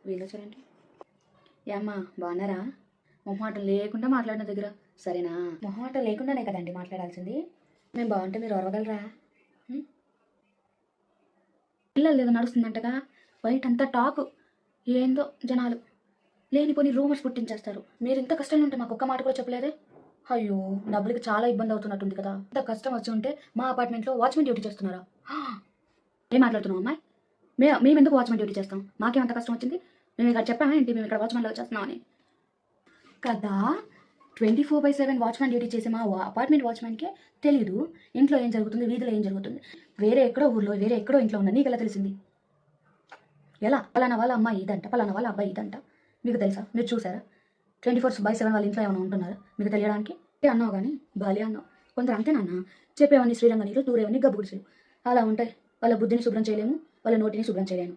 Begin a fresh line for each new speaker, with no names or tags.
వీళ్ళు వచ్చారంటే ఏమ్మా బాగున్నారా? మొహమాటం లేకుండా మాట్లాడిన దగ్గర సరేనా? మొహమాటం లేకుండానే కదండి మాట్లాడాల్సింది. మేము బాగుంటే మీరు ఓర్వగలరా? పిల్లలు ఏదో నడుస్తుందంటగా బయటంతా టాక్. ఏందో జనాలు లేనిపోని రూమర్స్ పుట్టించేస్తారు. మీరు ఇంత కష్టంగా ఉంటే మాకు ఒక్క మాట కూడా చెప్పలేదే? అయ్యో, డబ్బులకి చాలా ఇబ్బంది అవుతున్నట్టుంది కదా. ఇంత కష్టం వచ్చి ఉంటే మా అపార్ట్మెంట్లో వాచ్మెన్ డ్యూటీ చేస్తున్నారా? ఏం మాట్లాడుతున్నాం అమ్మాయి? మేము ఎందుకు వాచ్మెన్ డ్యూటీ చేస్తాం? మాకేమంత కష్టం వచ్చింది? మేము ఇక్కడ చెప్పామా ఏంటి మేము ఇక్కడ వాచ్మెన్లో చేస్తున్నామని? కదా, 24/7 వాచ్మెన్ డ్యూటీ చేసే మా అపార్ట్మెంట్ వాచ్మెన్కే తెలియదు ఇంట్లో ఏం జరుగుతుంది, వీధిలో ఏం జరుగుతుంది. వేరే ఎక్కడో ఊర్లో వేరే ఎక్కడో ఇంట్లో ఉన్నా నీకు ఎలా తెలిసింది? ఎలా? పలానా వాళ్ళ అమ్మాయి ఇదంట, పలానా వాళ్ళ అబ్బాయి ఇదంట మీకు తెలుసా? మీరు చూసారా? 24/7 వాళ్ళ ఇంట్లో ఏమైనా ఉంటున్నారా మీకు తెలియడానికి? అన్నావు కానీ బాలి అన్నావు. కొందరు అంతేనన్నా, చెప్పేవన్నీ శ్రీరంగ నీళ్ళు, దూరేవన్నీ గబ్బు గుడిసెలు. అలా ఉంటాయి. వాళ్ళ బుద్ధిని శుభ్రం చేయలేము, వాళ్ళ నోటిని శుభ్రం చేయలేము.